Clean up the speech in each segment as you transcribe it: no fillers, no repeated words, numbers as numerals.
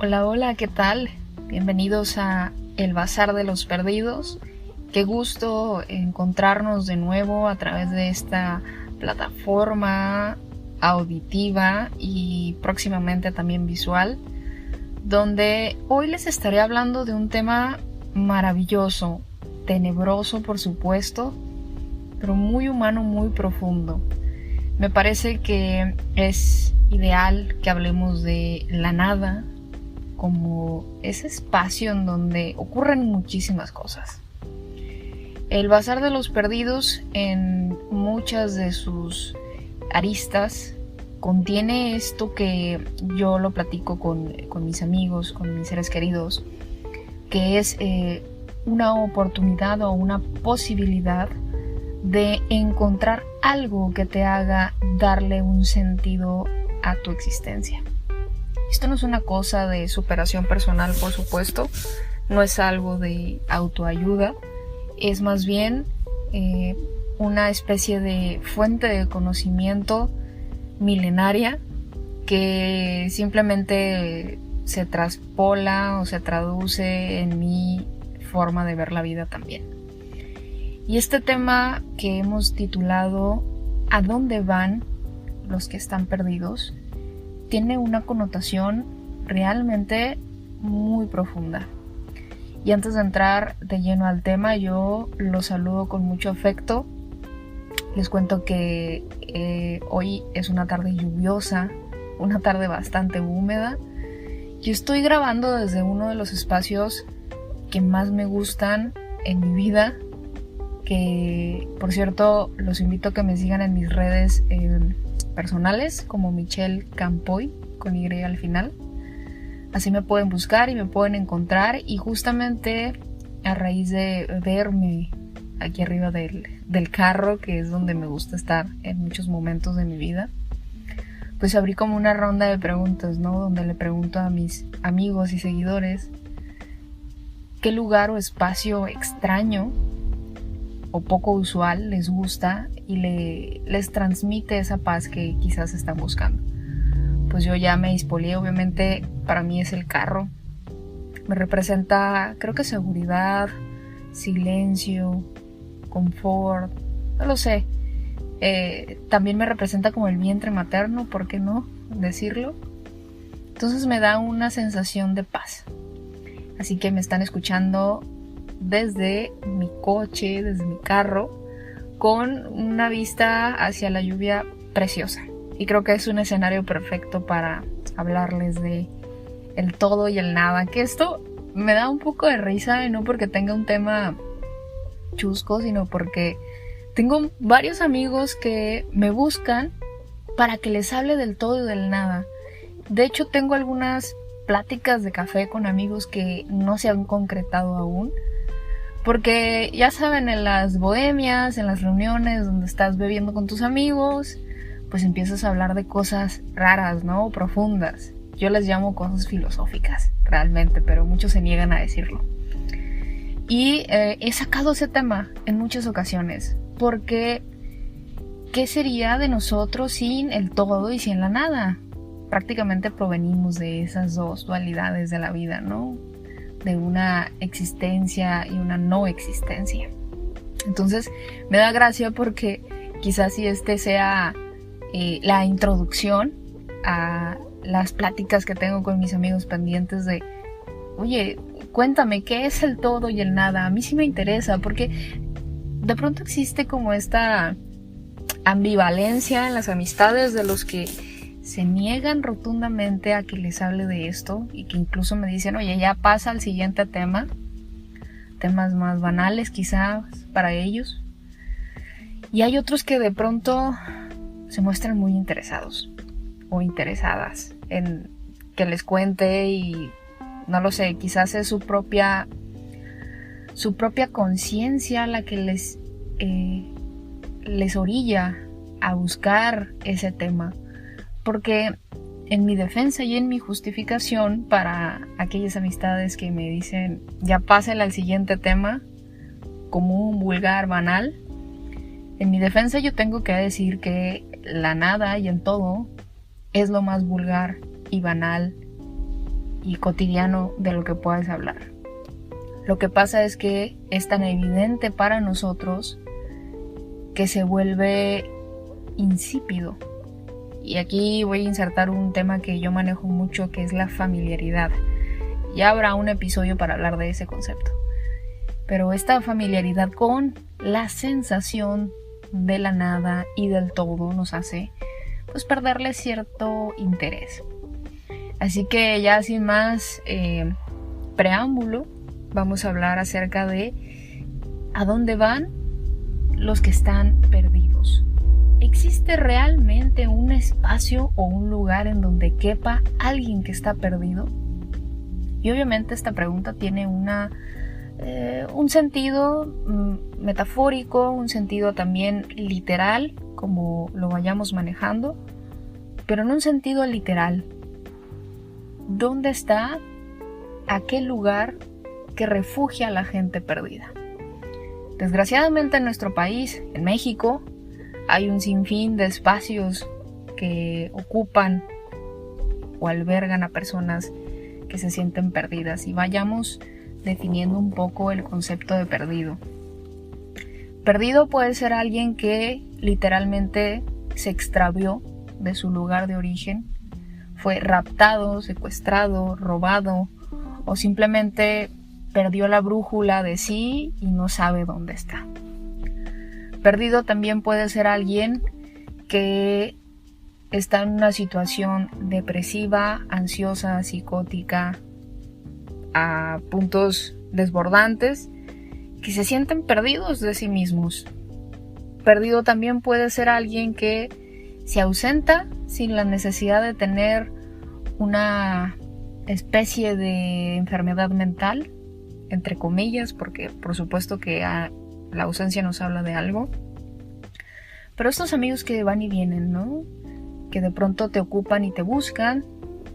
Hola, hola, ¿qué tal? Bienvenidos a El Bazar de los Perdidos. Qué gusto encontrarnos de nuevo a través de esta plataforma auditiva y próximamente también visual, donde hoy les estaré hablando de un tema maravilloso, tenebroso por supuesto, pero muy humano, muy profundo. Me parece que es ideal que hablemos de la nada como ese espacio en donde ocurren muchísimas cosas. El Bazar de los Perdidos, en muchas de sus aristas, contiene esto que yo lo platico con mis amigos, con mis seres queridos, que es una oportunidad o una posibilidad de encontrar algo que te haga darle un sentido a tu existencia. Esto no es una cosa de superación personal, por supuesto, no es algo de autoayuda, es más bien una especie de fuente de conocimiento milenaria que simplemente se traspola o se traduce en mi forma de ver la vida también. Y este tema que hemos titulado ¿A dónde van los que están perdidos? Tiene una connotación realmente muy profunda. Y antes de entrar de lleno al tema, yo los saludo con mucho afecto. Les cuento que hoy es una tarde lluviosa, una tarde bastante húmeda. Yo estoy grabando desde uno de los espacios que más me gustan en mi vida, que por cierto los invito a que me sigan en mis redes personales como Michelle Campoy con Y al final. Así me pueden buscar y me pueden encontrar, y justamente a raíz de verme aquí arriba del carro, que es donde me gusta estar en muchos momentos de mi vida, pues abrí como una ronda de preguntas, ¿no? Donde le pregunto a mis amigos y seguidores qué lugar o espacio extraño o poco usual les gusta y les transmite esa paz que quizás están buscando. Pues yo ya me expolié, obviamente para mí es el carro. Me representa, creo que seguridad, silencio, confort, no lo sé. También me representa como el vientre materno, ¿por qué no decirlo? Entonces me da una sensación de paz. Así que me están escuchando desde mi coche, desde mi carro, con una vista hacia la lluvia preciosa. Y creo que es un escenario perfecto para hablarles de el todo y el nada. Que esto me da un poco de risa, y no porque tenga un tema chusco, sino porque tengo varios amigos que me buscan para que les hable del todo y del nada. De hecho, tengo algunas pláticas de café con amigos que no se han concretado aún. Porque ya saben, en las bohemias, en las reuniones donde estás bebiendo con tus amigos, pues empiezas a hablar de cosas raras, ¿no? Profundas. Yo les llamo cosas filosóficas, realmente, pero muchos se niegan a decirlo. Y he sacado ese tema en muchas ocasiones, porque ¿qué sería de nosotros sin el todo y sin la nada? Prácticamente provenimos de esas dos dualidades de la vida, ¿no? De una existencia y una no existencia. Entonces me da gracia porque quizás si este sea la introducción a las pláticas que tengo con mis amigos pendientes de, oye, cuéntame, ¿qué es el todo y el nada? A mí sí me interesa, porque de pronto existe como esta ambivalencia en las amistades de los que se niegan rotundamente a que les hable de esto, y que incluso me dicen, oye, ya pasa al siguiente tema, temas más banales quizás para ellos. Y hay otros que de pronto se muestran muy interesados o interesadas en que les cuente, y no lo sé, quizás es su propia conciencia la que les orilla a buscar ese tema. Porque en mi defensa y en mi justificación para aquellas amistades que me dicen ya pásale al siguiente tema como un vulgar banal, en mi defensa yo tengo que decir que la nada y el todo es lo más vulgar y banal y cotidiano de lo que puedes hablar. Lo que pasa es que es tan evidente para nosotros que se vuelve insípido. Y aquí voy a insertar un tema que yo manejo mucho, que es la familiaridad. Ya habrá un episodio para hablar de ese concepto. Pero esta familiaridad con la sensación de la nada y del todo nos hace pues perderle cierto interés. Así que ya sin más preámbulo, vamos a hablar acerca de a dónde van los que están perdidos. ¿Existe realmente un espacio o un lugar en donde quepa alguien que está perdido? Y obviamente esta pregunta tiene un sentido metafórico, un sentido también literal, como lo vayamos manejando, pero en un sentido literal. ¿Dónde está aquel lugar que refugia a la gente perdida? Desgraciadamente en nuestro país, en México, hay un sinfín de espacios que ocupan o albergan a personas que se sienten perdidas, y vayamos definiendo un poco el concepto de perdido. Perdido puede ser alguien que literalmente se extravió de su lugar de origen, fue raptado, secuestrado, robado, o simplemente perdió la brújula de sí y no sabe dónde está. Perdido también puede ser alguien que está en una situación depresiva, ansiosa, psicótica, a puntos desbordantes, que se sienten perdidos de sí mismos. Perdido también puede ser alguien que se ausenta sin la necesidad de tener una especie de enfermedad mental, entre comillas, porque por supuesto que la ausencia nos habla de algo. Pero estos amigos que van y vienen, ¿no? Que de pronto te ocupan y te buscan,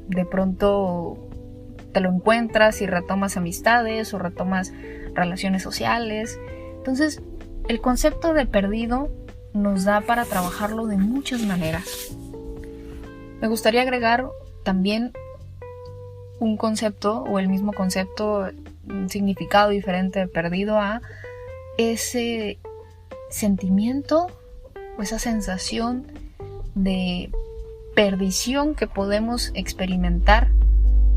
de pronto te lo encuentras y retomas amistades o retomas relaciones sociales. Entonces, el concepto de perdido nos da para trabajarlo de muchas maneras. Me gustaría agregar también un concepto, o el mismo concepto, un significado diferente de perdido, a ese sentimiento o esa sensación de perdición que podemos experimentar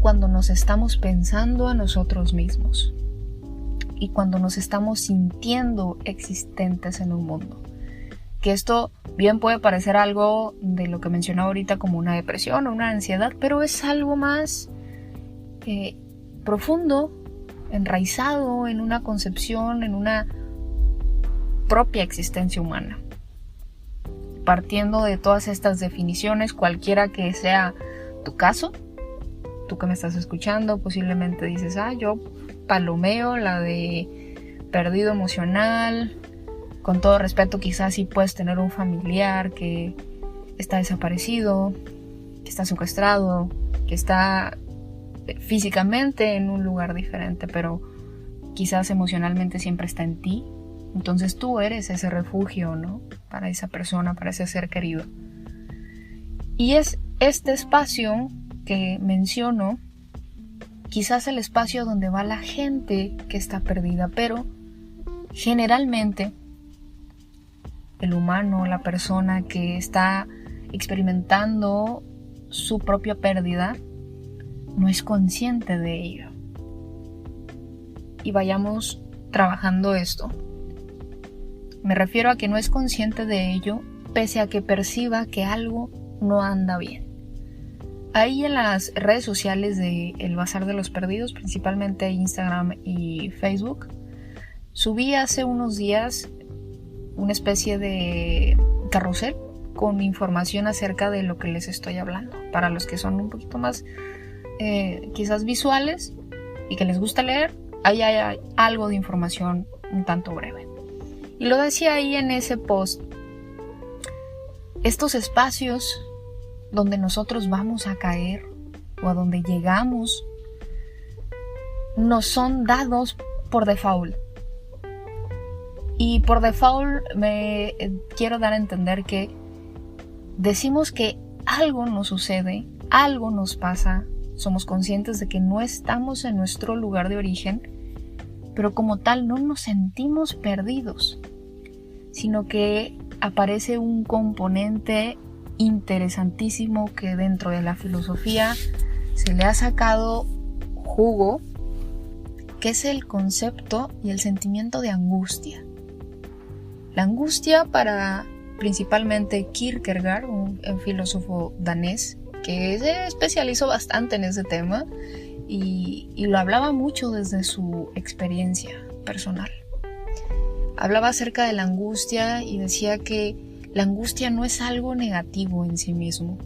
cuando nos estamos pensando a nosotros mismos y cuando nos estamos sintiendo existentes en un mundo. Que esto bien puede parecer algo de lo que mencioné ahorita como una depresión o una ansiedad, pero es algo más profundo, enraizado en una concepción, en una propia existencia humana. Partiendo de todas estas definiciones, cualquiera que sea tu caso, tú que me estás escuchando, posiblemente dices, yo palomeo la de perdido emocional. Con todo respeto, quizás sí puedes tener un familiar que está desaparecido, que está secuestrado, que está físicamente en un lugar diferente, pero quizás emocionalmente siempre está en ti. Entonces tú eres ese refugio, ¿no? Para esa persona, para ese ser querido. Y es este espacio que menciono, quizás el espacio donde va la gente que está perdida, pero generalmente el humano, la persona que está experimentando su propia pérdida, no es consciente de ello. Y vayamos trabajando esto. Me refiero a que no es consciente de ello, pese a que perciba que algo no anda bien. Ahí en las redes sociales de El Bazar de los Perdidos, principalmente Instagram y Facebook, subí hace unos días una especie de carrusel con información acerca de lo que les estoy hablando. Para los que son un poquito más quizás visuales y que les gusta leer, ahí hay algo de información un tanto breve. Y lo decía ahí en ese post, estos espacios donde nosotros vamos a caer o a donde llegamos nos son dados por default. Y por default me quiero dar a entender que decimos que algo nos sucede, algo nos pasa somos conscientes de que no estamos en nuestro lugar de origen, pero como tal no nos sentimos perdidos, sino que aparece un componente interesantísimo que dentro de la filosofía se le ha sacado jugo, que es el concepto y el sentimiento de angustia. La angustia para principalmente Kierkegaard, un filósofo danés que se especializó bastante en ese tema y lo hablaba mucho desde su experiencia personal. Hablaba acerca de la angustia y decía que la angustia no es algo negativo en sí mismo,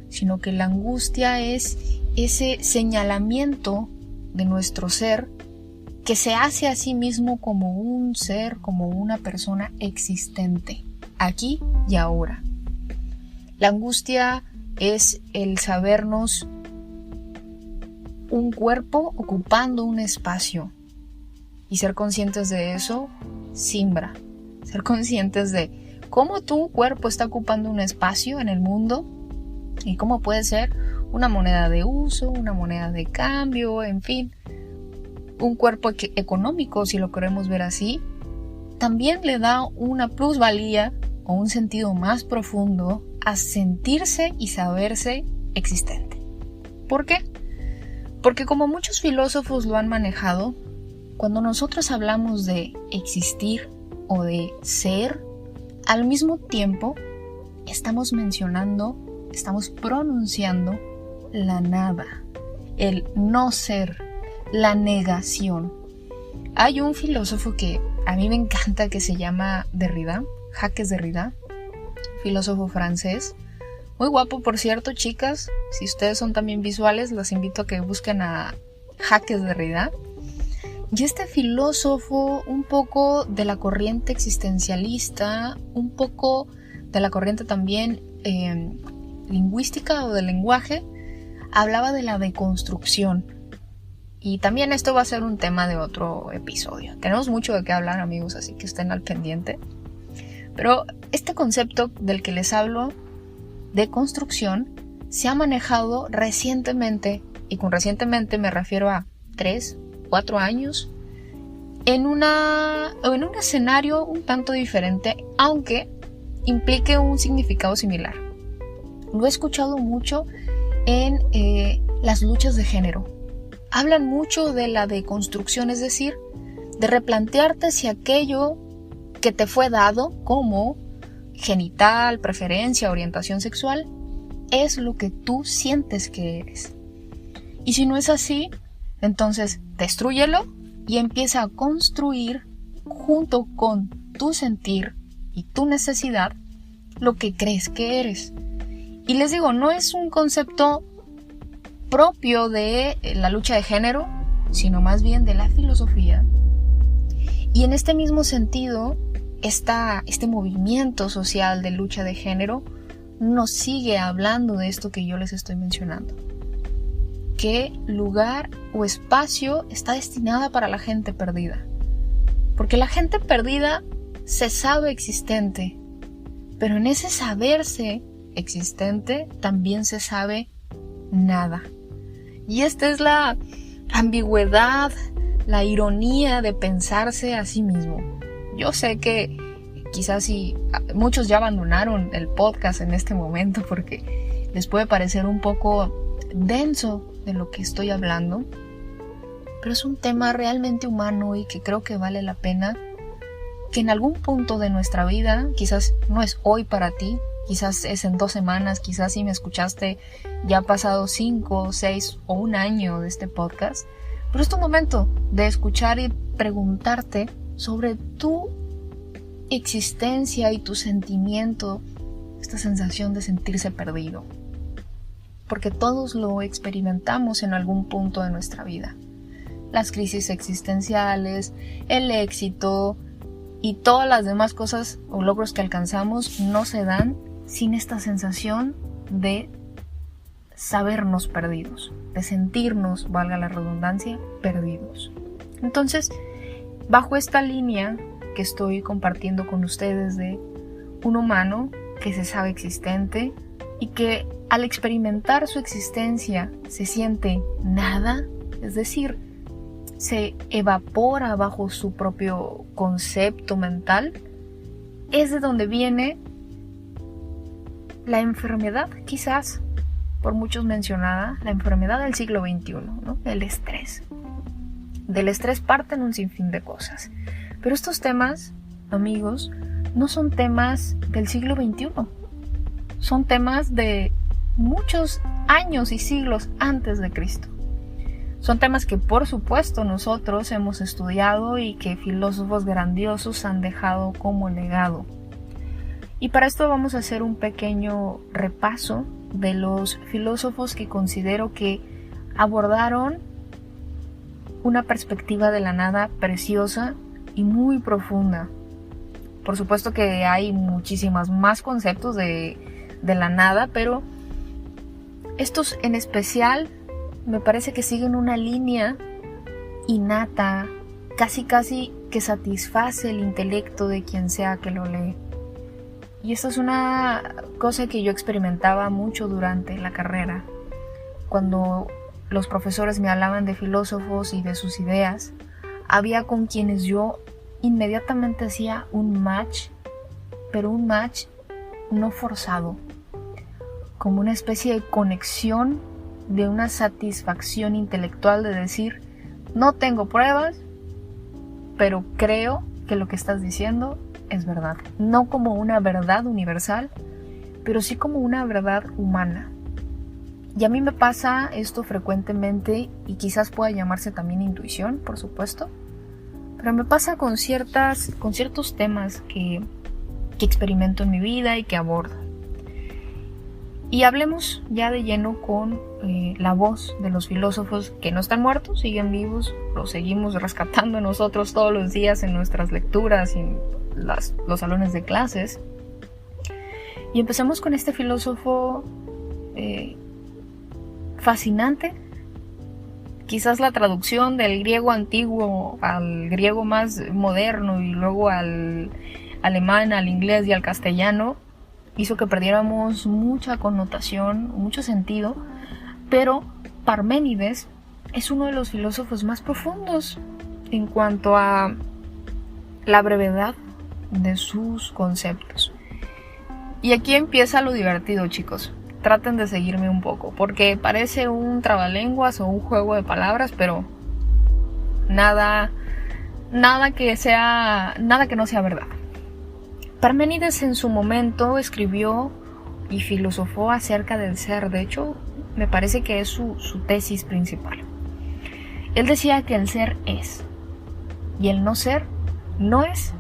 sino que la angustia es ese señalamiento de nuestro ser que se hace a sí mismo como un ser, como una persona existente, aquí y ahora. La angustia es el sabernos un cuerpo ocupando un espacio y ser conscientes de eso simbra. Ser conscientes de cómo tu cuerpo está ocupando un espacio en el mundo y cómo puede ser una moneda de uso, una moneda de cambio, en fin, un cuerpo económico, si lo queremos ver así, también le da una plusvalía o un sentido más profundo a sentirse y saberse existente. ¿Por qué? Porque como muchos filósofos lo han manejado, cuando nosotros hablamos de existir o de ser, al mismo tiempo estamos pronunciando la nada, el no ser, la negación. Hay un filósofo que a mí me encanta que se llama Derrida, Jacques Derrida, filósofo francés, muy guapo por cierto, chicas. Si ustedes son también visuales, los invito a que busquen a Jacques Derrida. Y este filósofo, un poco de la corriente existencialista, un poco de la corriente también lingüística o del lenguaje, hablaba de la deconstrucción. Y también esto va a ser un tema de otro episodio. Tenemos mucho de qué hablar, amigos, así que estén al pendiente. Pero este concepto del que les hablo, de construcción, se ha manejado recientemente, y con recientemente me refiero a 3, 4 años, en un escenario un tanto diferente, aunque implique un significado similar. Lo he escuchado mucho en las luchas de género. Hablan mucho de la deconstrucción, es decir, de replantearte si aquello que te fue dado como genital, preferencia, orientación sexual, es lo que tú sientes que eres. Y si no es así, entonces destrúyelo y empieza a construir junto con tu sentir y tu necesidad lo que crees que eres. Y les digo, no es un concepto propio de la lucha de género, sino más bien de la filosofía. Y en este mismo sentido, este movimiento social de lucha de género nos sigue hablando de esto que yo les estoy mencionando. ¿Qué lugar o espacio está destinada para la gente perdida? Porque la gente perdida se sabe existente, pero en ese saberse existente también se sabe nada. Y esta es la ambigüedad, la ironía de pensarse a sí mismo. Yo sé que quizás muchos ya abandonaron el podcast en este momento porque les puede parecer un poco denso de lo que estoy hablando, pero es un tema realmente humano y que creo que vale la pena que en algún punto de nuestra vida, quizás no es hoy para ti, quizás es en 2 semanas, quizás si me escuchaste ya ha pasado 5, 6 o 1 año de este podcast, pero es tu momento de escuchar y preguntarte sobre tu existencia y tu sentimiento, esta sensación de sentirse perdido. Porque todos lo experimentamos en algún punto de nuestra vida. Las crisis existenciales, el éxito y todas las demás cosas o logros que alcanzamos no se dan sin esta sensación de sabernos perdidos, de sentirnos, valga la redundancia, perdidos. Entonces, bajo esta línea que estoy compartiendo con ustedes de un humano que se sabe existente y que al experimentar su existencia se siente nada, es decir, se evapora bajo su propio concepto mental, es de donde viene la enfermedad, quizás por muchos mencionada, la enfermedad del siglo XXI, ¿no? El estrés. Del estrés parten un sinfín de cosas. Pero estos temas, amigos, no son temas del siglo XXI. Son temas de muchos años y siglos antes de Cristo. Son temas que, por supuesto, nosotros hemos estudiado y que filósofos grandiosos han dejado como legado. Y para esto vamos a hacer un pequeño repaso de los filósofos que considero que abordaron una perspectiva de la nada preciosa y muy profunda. Por supuesto que hay muchísimas más conceptos de la nada, pero estos en especial me parece que siguen una línea innata, casi que satisface el intelecto de quien sea que lo lee. Y esto es una cosa que yo experimentaba mucho durante la carrera. Cuando los profesores me hablaban de filósofos y de sus ideas, había con quienes yo inmediatamente hacía un match, pero un match no forzado, como una especie de conexión, de una satisfacción intelectual de decir, no tengo pruebas, pero creo que lo que estás diciendo es verdad. No como una verdad universal, pero sí como una verdad humana. Y a mí me pasa esto frecuentemente, y quizás pueda llamarse también intuición, por supuesto, pero me pasa con ciertos temas que experimento en mi vida y que abordo. Y hablemos ya de lleno con la voz de los filósofos que no están muertos, siguen vivos, los seguimos rescatando nosotros todos los días en nuestras lecturas y en los salones de clases. Y empezamos con este filósofo fascinante. Quizás la traducción del griego antiguo al griego más moderno y luego al alemán, al inglés y al castellano hizo que perdiéramos mucha connotación, mucho sentido, pero Parménides es uno de los filósofos más profundos en cuanto a la brevedad de sus conceptos. Y aquí empieza lo divertido, chicos. Traten de seguirme un poco, porque parece un trabalenguas o un juego de palabras, pero nada que no sea verdad. Parménides en su momento escribió y filosofó acerca del ser. De hecho, me parece que es su tesis principal. Él decía que el ser es y el no ser no es.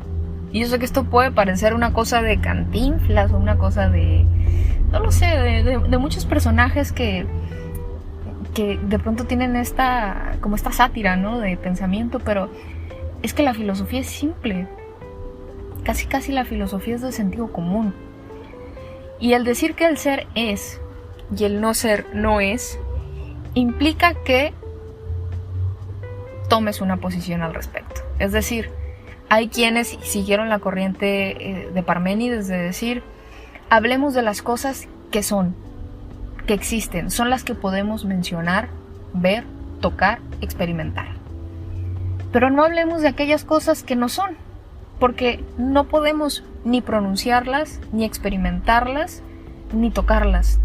Y yo sé que esto puede parecer una cosa de Cantinflas o una cosa de, no lo sé, de muchos personajes que de pronto tienen esta sátira, ¿no?, de pensamiento, pero es que la filosofía es simple. Casi la filosofía es de sentido común. Y el decir que el ser es y el no ser no es, implica que tomes una posición al respecto. Es decir, hay quienes siguieron la corriente de Parménides de decir, hablemos de las cosas que son, que existen, son las que podemos mencionar, ver, tocar, experimentar. Pero no hablemos de aquellas cosas que no son, porque no podemos ni pronunciarlas, ni experimentarlas, ni tocarlas.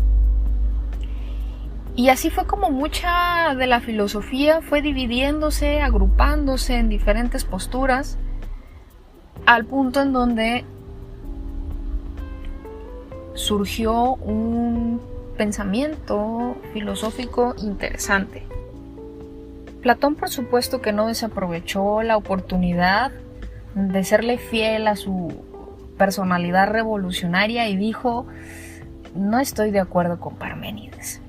Y así fue como mucha de la filosofía fue dividiéndose, agrupándose en diferentes posturas, al punto en donde surgió un pensamiento filosófico interesante. Platón, por supuesto, que no desaprovechó la oportunidad de serle fiel a su personalidad revolucionaria y dijo, no estoy de acuerdo con Parménides.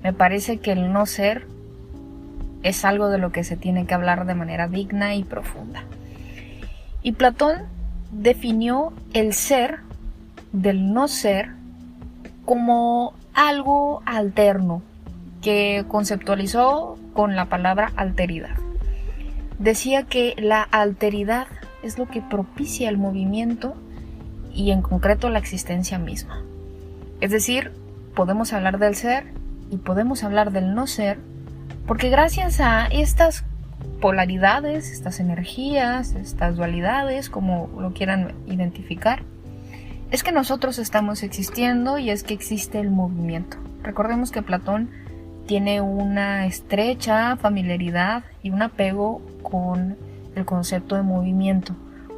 Me parece que el no ser es algo de lo que se tiene que hablar de manera digna y profunda. Y Platón definió el ser del no ser como algo alterno, que conceptualizó con la palabra alteridad. Decía que la alteridad es lo que propicia el movimiento y en concreto la existencia misma. Es decir, podemos hablar del ser y podemos hablar del no ser, porque gracias a estas polaridades, estas energías, estas dualidades, como lo quieran identificar, es que nosotros estamos existiendo y es que existe el movimiento. Recordemos que Platón tiene una estrecha familiaridad y un apego con el concepto de movimiento,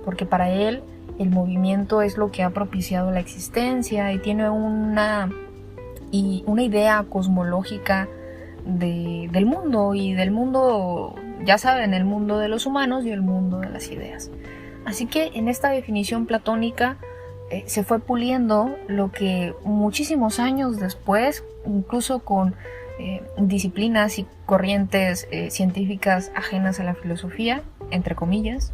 porque para él el movimiento es lo que ha propiciado la existencia y tiene una idea cosmológica del mundo, y del mundo, ya saben, el mundo de los humanos y el mundo de las ideas. Así que en esta definición platónica se fue puliendo lo que muchísimos años después, incluso con disciplinas y corrientes científicas ajenas a la filosofía, entre comillas,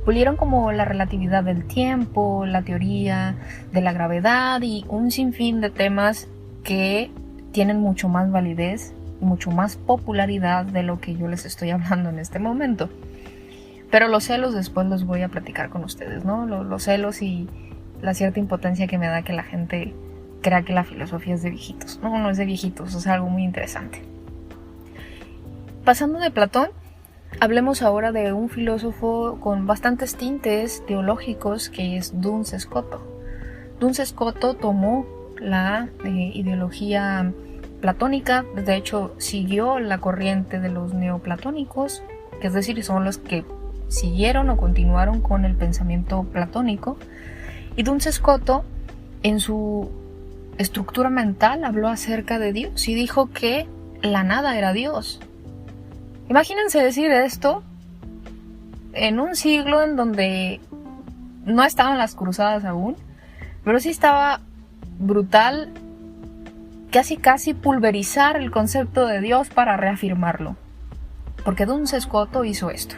pulieron, como la relatividad del tiempo, la teoría de la gravedad y un sinfín de temas que tienen mucho más validez y mucho más popularidad de lo que yo les estoy hablando en este momento. Pero los celos después los voy a platicar con ustedes, ¿no? Los celos y la cierta impotencia que me da que la gente crea que la filosofía es de viejitos. No, no es de viejitos, es algo muy interesante. Pasando de Platón, hablemos ahora de un filósofo con bastantes tintes teológicos, que es Duns Scoto. Duns Scoto tomó la ideología platónica, de hecho siguió la corriente de los neoplatónicos, que es decir, son los que siguieron o continuaron con el pensamiento platónico. Y Duns Scoto, en su estructura mental, habló acerca de Dios y dijo que la nada era Dios. Imagínense decir esto en un siglo en donde no estaban las cruzadas aún, pero sí estaba brutal casi pulverizar el concepto de Dios para reafirmarlo. Porque Duns Scoto hizo esto.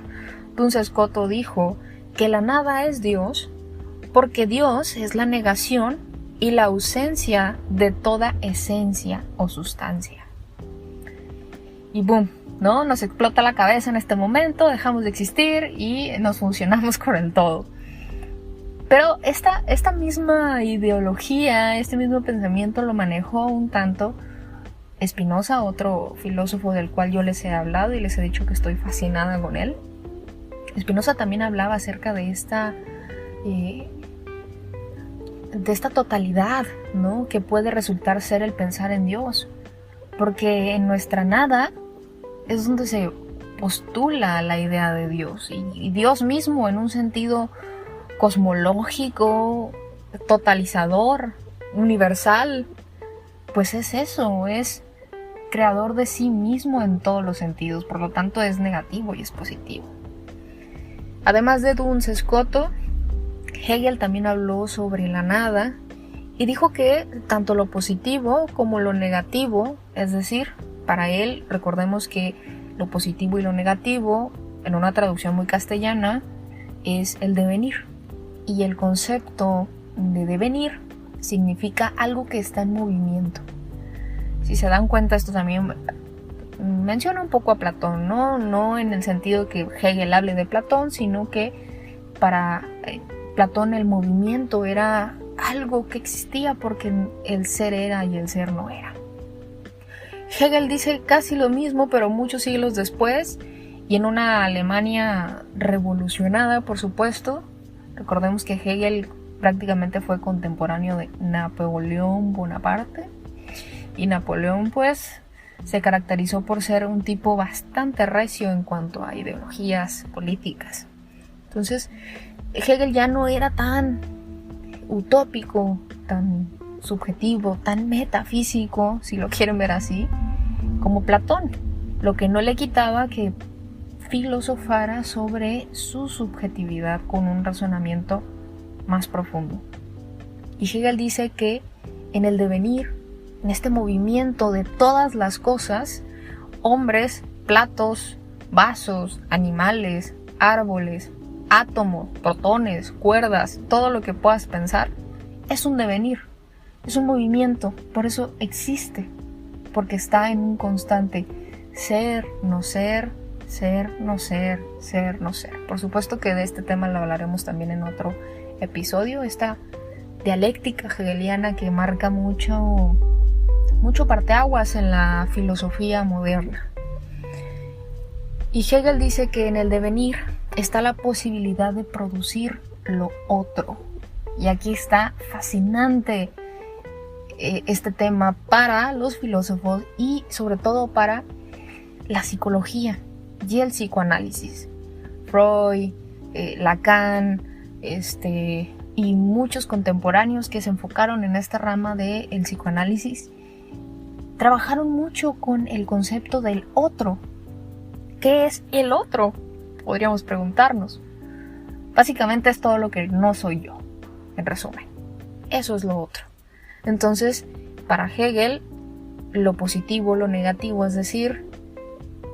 Duns Scoto dijo que la nada es Dios porque Dios es la negación y la ausencia de toda esencia o sustancia. Y boom, ¿no? Nos explota la cabeza en este momento, dejamos de existir y nos funcionamos con el todo. Pero esta misma ideología, este mismo pensamiento lo manejó un tanto Spinoza, otro filósofo del cual yo les he hablado y les he dicho que estoy fascinada con él. Spinoza también hablaba acerca de esta totalidad, ¿no?, que puede resultar ser el pensar en Dios, porque en nuestra nada es donde se postula la idea de Dios, y Dios mismo, en un sentido cosmológico, totalizador, universal, pues es eso, es creador de sí mismo en todos los sentidos, por lo tanto es negativo y es positivo. Además de Duns Scoto, Hegel también habló sobre la nada y dijo que tanto lo positivo como lo negativo, es decir, para él, recordemos que lo positivo y lo negativo, en una traducción muy castellana, es el devenir. Y el concepto de devenir significa algo que está en movimiento. Si se dan cuenta, esto también menciona un poco a Platón, no en el sentido que Hegel hable de Platón, sino que para Platón el movimiento era algo que existía porque el ser era y el ser no era. Hegel dice casi lo mismo, pero muchos siglos después y en una Alemania revolucionada, por supuesto. Recordemos que Hegel prácticamente fue contemporáneo de Napoleón Bonaparte, y Napoleón pues se caracterizó por ser un tipo bastante recio en cuanto a ideologías políticas. Entonces Hegel ya no era tan utópico, tan subjetivo, tan metafísico, si lo quieren ver así, como Platón, lo que no le quitaba que filosofara sobre su subjetividad con un razonamiento más profundo. Y Hegel dice que en el devenir, en este movimiento de todas las cosas, hombres, platos, vasos, animales, árboles, átomos, protones, cuerdas, todo lo que puedas pensar, es un devenir, es un movimiento, por eso existe, porque está en un constante ser, no ser, ser, no ser, ser, no ser. Por supuesto que de este tema lo hablaremos también en otro episodio, esta dialéctica hegeliana que marca mucho mucho parteaguas en la filosofía moderna. Y Hegel dice que en el devenir está la posibilidad de producir lo otro. Y aquí está fascinante este tema para los filósofos y sobre todo para la psicología y el psicoanálisis. Freud, Lacan, y muchos contemporáneos que se enfocaron en esta rama del psicoanálisis trabajaron mucho con el concepto del otro. ¿Qué es el otro? Podríamos preguntarnos. Básicamente es todo lo que no soy yo, en resumen. Eso es lo otro. Entonces, para Hegel, lo positivo, lo negativo, es decir,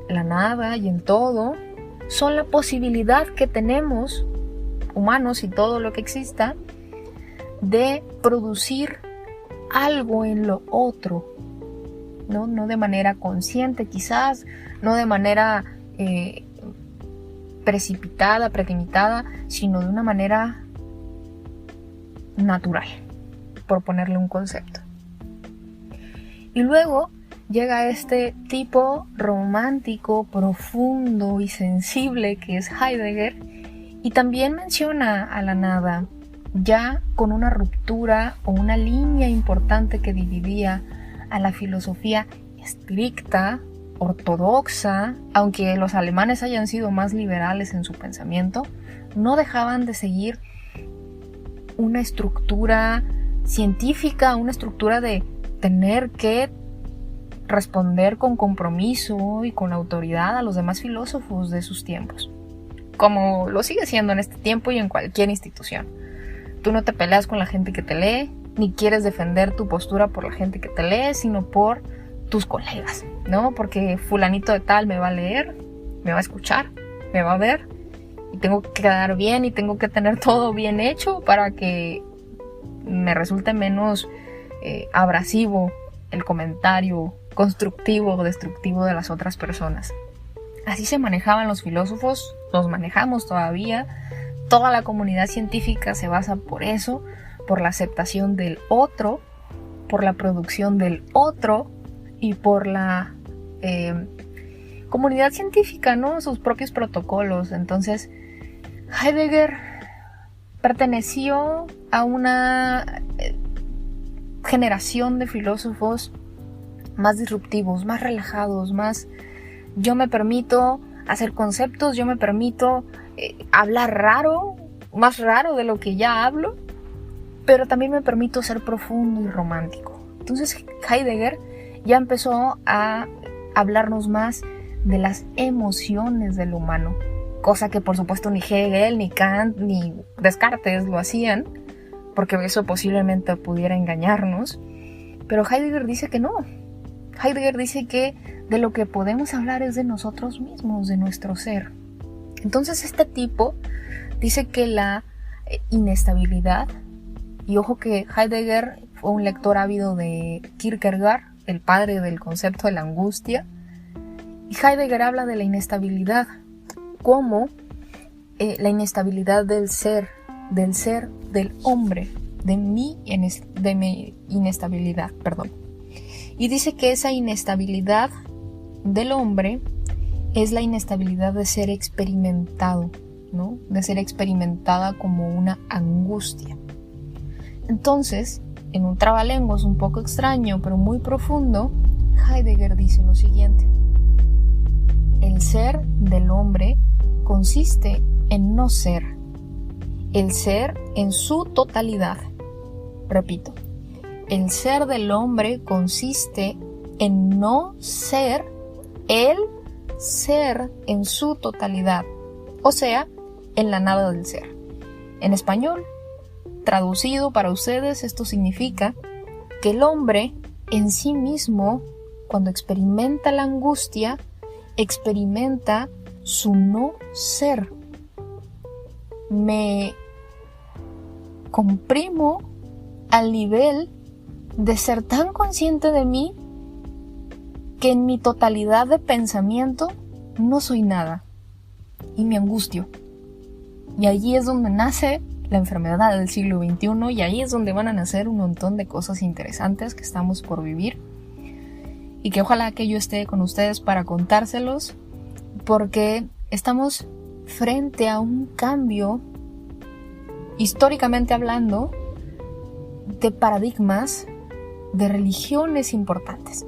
la nada y el todo, son la posibilidad que tenemos, humanos y todo lo que exista, de producir algo en lo otro, ¿no? No de manera consciente quizás, no de manera precipitada, premeditada, sino de una manera natural, por ponerle un concepto. Y luego llega este tipo romántico, profundo y sensible que es Heidegger, y también menciona a la nada, ya con una ruptura o una línea importante que dividía a la filosofía estricta, ortodoxa, aunque los alemanes hayan sido más liberales en su pensamiento, no dejaban de seguir una estructura científica, una estructura de tener que responder con compromiso y con autoridad a los demás filósofos de sus tiempos, como lo sigue siendo en este tiempo y en cualquier institución. Tú no te peleas con la gente que te lee, ni quieres defender tu postura por la gente que te lee, sino por tus colegas, ¿no? Porque fulanito de tal me va a leer, me va a escuchar, me va a ver, y tengo que quedar bien y tengo que tener todo bien hecho para que me resulte menos abrasivo el comentario constructivo o destructivo de las otras personas. Así se manejaban los filósofos, los manejamos todavía. Toda la comunidad científica se basa por eso, por la aceptación del otro, por la producción del otro y por la comunidad científica, ¿no? Sus propios protocolos. Entonces, Heidegger perteneció a una generación de filósofos más disruptivos, más relajados, más yo me permito hacer conceptos, yo me permito hablar raro, más raro de lo que ya hablo, pero también me permito ser profundo y romántico. Entonces Heidegger ya empezó a hablarnos más de las emociones del humano, cosa que por supuesto ni Hegel, ni Kant, ni Descartes lo hacían, porque eso posiblemente pudiera engañarnos, pero Heidegger dice que no. Heidegger dice que de lo que podemos hablar es de nosotros mismos, de nuestro ser. Entonces este tipo dice que la inestabilidad, y ojo que Heidegger fue un lector ávido de Kierkegaard, el padre del concepto de la angustia, y Heidegger habla de la inestabilidad como la inestabilidad del ser del hombre, de mi inestabilidad, perdón. Y dice que esa inestabilidad del hombre es la inestabilidad de ser experimentado, ¿no? De ser experimentada como una angustia. Entonces, en un trabalenguas un poco extraño, pero muy profundo, Heidegger dice lo siguiente: el ser del hombre consiste en no ser, el ser en su totalidad. Repito, el ser del hombre consiste en no ser el ser en su totalidad, o sea, en la nada del ser. En español, traducido para ustedes, esto significa que el hombre en sí mismo, cuando experimenta la angustia, experimenta su no ser. Me comprimo al nivel de ser tan consciente de mí que en mi totalidad de pensamiento no soy nada y me angustio. Y allí es donde nace la enfermedad del siglo XXI y ahí es donde van a nacer un montón de cosas interesantes que estamos por vivir. y que ojalá que yo esté con ustedes para contárselos, porque estamos frente a un cambio, históricamente hablando, de paradigmas de religiones importantes.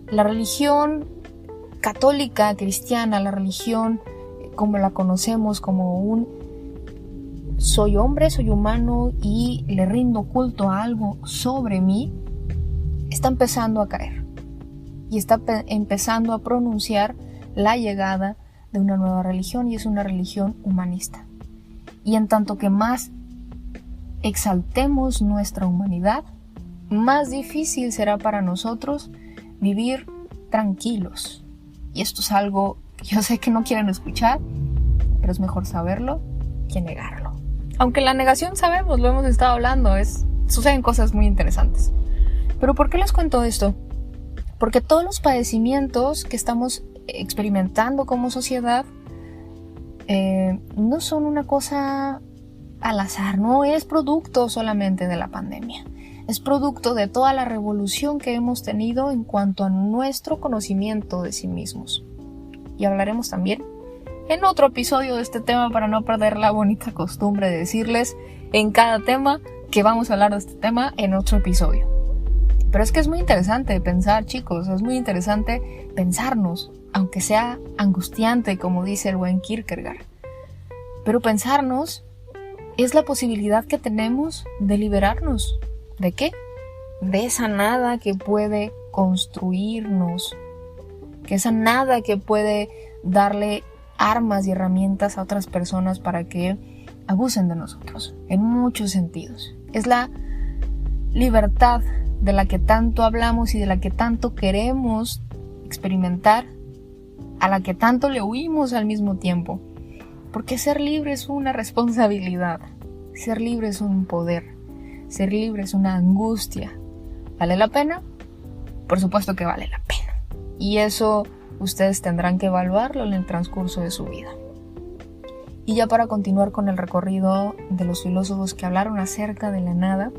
La religión católica, cristiana, la religión como la conocemos como un soy hombre, soy humano y le rindo culto a algo sobre mí, está empezando a caer y está empezando a pronunciar la llegada de una nueva religión, y es una religión humanista. Y en tanto que más exaltemos nuestra humanidad, más difícil será para nosotros vivir tranquilos. Y esto es algo que yo sé que no quieren escuchar, pero es mejor saberlo que negarlo. Aunque la negación sabemos, lo hemos estado hablando, suceden cosas muy interesantes. Pero ¿por qué les cuento esto? Porque todos los padecimientos que estamos experimentando como sociedad no son una cosa al azar, no es producto solamente de la pandemia. Es producto de toda la revolución que hemos tenido en cuanto a nuestro conocimiento de sí mismos. Y hablaremos también en otro episodio de este tema para no perder la bonita costumbre de decirles en cada tema que vamos a hablar de este tema en otro episodio. Pero es que es muy interesante pensar, chicos, es muy interesante pensarnos, aunque sea angustiante, como dice el buen Kierkegaard. Pero pensarnos es la posibilidad que tenemos de liberarnos. ¿De qué? De esa nada que puede construirnos, que esa nada que puede darle armas y herramientas a otras personas para que abusen de nosotros, en muchos sentidos. Es la libertad de la que tanto hablamos y de la que tanto queremos experimentar, a la que tanto le huimos al mismo tiempo. Porque ser libre es una responsabilidad, ser libre es un poder, ser libre es una angustia. ¿Vale la pena? Por supuesto que vale la pena. Y eso ustedes tendrán que evaluarlo en el transcurso de su vida. Y ya para continuar con el recorrido de los filósofos que hablaron acerca de la nada,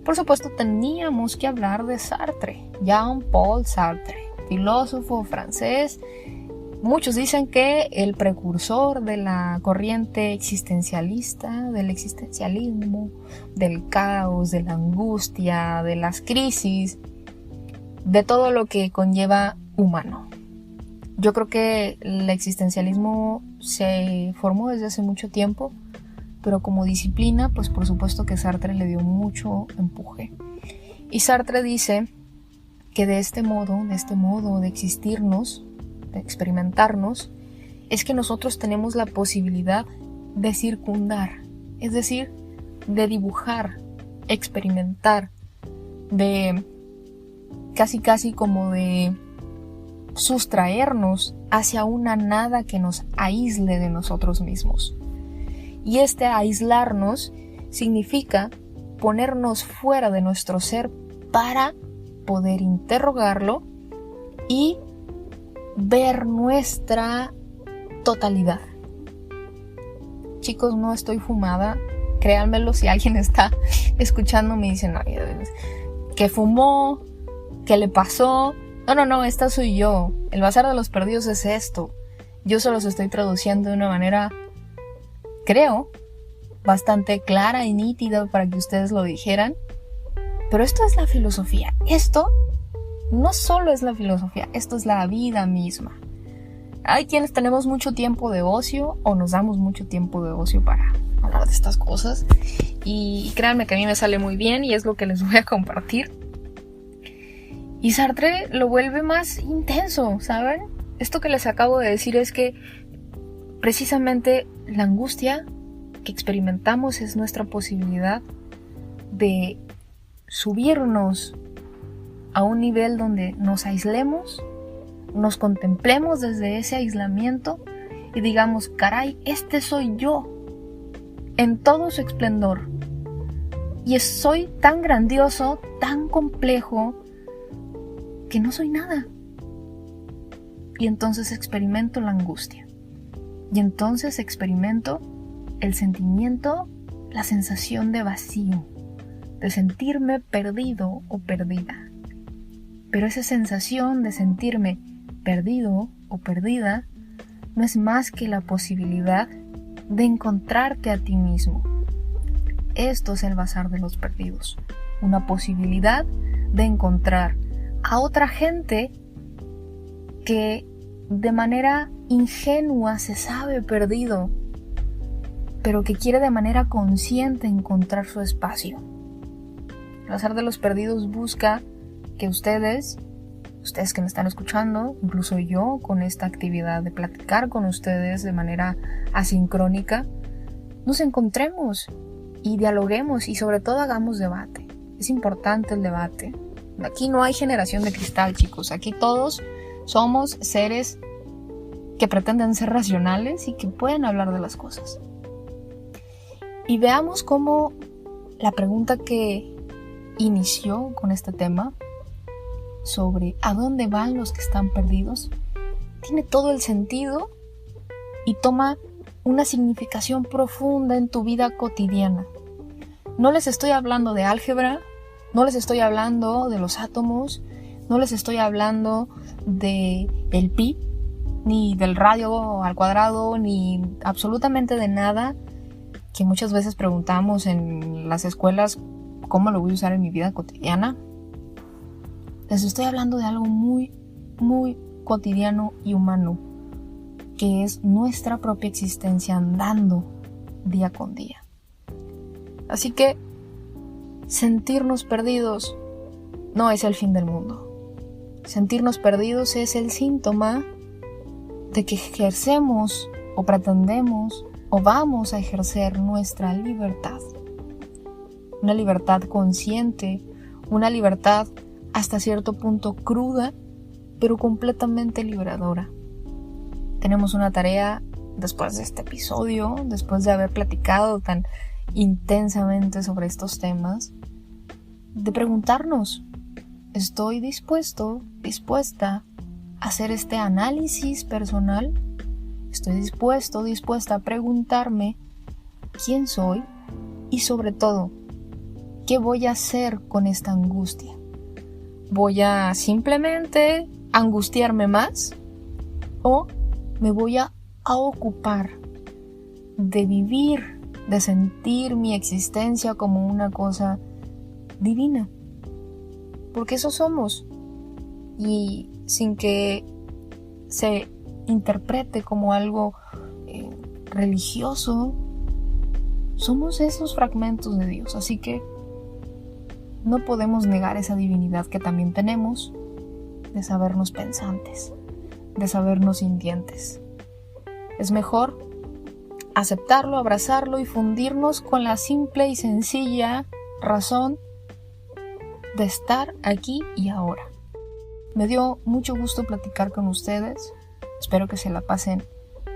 por supuesto teníamos que hablar de Sartre, Jean-Paul Sartre, filósofo francés. Muchos dicen que el precursor de la corriente existencialista, del existencialismo, del caos, de la angustia, de las crisis, de todo lo que conlleva humano. Yo creo que el existencialismo se formó desde hace mucho tiempo, pero como disciplina, pues por supuesto que Sartre le dio mucho empuje. Y Sartre dice que de este modo de existirnos, de experimentarnos, es que nosotros tenemos la posibilidad de circundar, es decir, de dibujar, experimentar, de casi como de sustraernos hacia una nada que nos aísle de nosotros mismos. Y este aislarnos significa ponernos fuera de nuestro ser para poder interrogarlo y ver nuestra totalidad. Chicos, no estoy fumada, créanmelo, si alguien está escuchándome y dicen, ¿qué fumó? ¿Qué le pasó? No, esta soy yo. El bazar de los perdidos es esto. Yo se los estoy traduciendo de una manera, creo, bastante clara y nítida para que ustedes lo dijeran. Pero esto es la filosofía. Esto no solo es la filosofía, esto es la vida misma. Hay quienes tenemos mucho tiempo de ocio o nos damos mucho tiempo de ocio para hablar de estas cosas. Y créanme que a mí me sale muy bien y es lo que les voy a compartir. Y Sartre lo vuelve más intenso, ¿saben? Esto que les acabo de decir es que precisamente la angustia que experimentamos es nuestra posibilidad de subirnos a un nivel donde nos aislemos, nos contemplemos desde ese aislamiento y digamos, caray, este soy yo en todo su esplendor. Y soy tan grandioso, tan complejo, que no soy nada. Y entonces experimento la angustia. Y entonces experimento el sentimiento, la sensación de vacío, de sentirme perdido o perdida. Pero esa sensación de sentirme perdido o perdida no es más que la posibilidad de encontrarte a ti mismo. Esto es el bazar de los perdidos, una posibilidad de encontrar a otra gente que de manera ingenua se sabe perdido, pero que quiere de manera consciente encontrar su espacio. El bazar de los perdidos busca que ustedes que me están escuchando, incluso yo con esta actividad de platicar con ustedes de manera asincrónica, nos encontremos y dialoguemos y sobre todo hagamos debate. Es importante el debate. Aquí no hay generación de cristal, chicos. Aquí todos somos seres que pretenden ser racionales y que pueden hablar de las cosas. Y veamos cómo la pregunta que inició con este tema sobre a dónde van los que están perdidos tiene todo el sentido y toma una significación profunda en tu vida cotidiana. No les estoy hablando de álgebra, no les estoy hablando de los átomos, no les estoy hablando del pi, ni del radio al cuadrado, ni absolutamente de nada que muchas veces preguntamos en las escuelas cómo lo voy a usar en mi vida cotidiana. Les estoy hablando de algo muy, muy cotidiano y humano, que es nuestra propia existencia andando día con día. Así que sentirnos perdidos no es el fin del mundo. Sentirnos perdidos es el síntoma de que ejercemos o pretendemos o vamos a ejercer nuestra libertad. Una libertad consciente, una libertad hasta cierto punto cruda, pero completamente liberadora. Tenemos una tarea después de este episodio, después de haber platicado tan intensamente sobre estos temas, de preguntarnos, ¿estoy dispuesta a hacer este análisis personal? ¿Estoy dispuesta a preguntarme quién soy? Y sobre todo, ¿qué voy a hacer con esta angustia? ¿Voy a simplemente angustiarme más? ¿O me voy a ocupar de vivir, de sentir mi existencia como una cosa divina? Porque eso somos. Y sin que se interprete como algo religioso, somos esos fragmentos de Dios. Así que no podemos negar esa divinidad que también tenemos, de sabernos pensantes, de sabernos sintientes. Es mejor aceptarlo, abrazarlo y fundirnos con la simple y sencilla razón de estar aquí y ahora. Me dio mucho gusto platicar con ustedes. Espero que se la pasen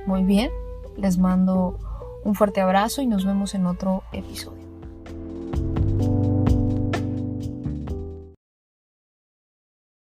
muy bien. Les mando un fuerte abrazo y nos vemos en otro episodio.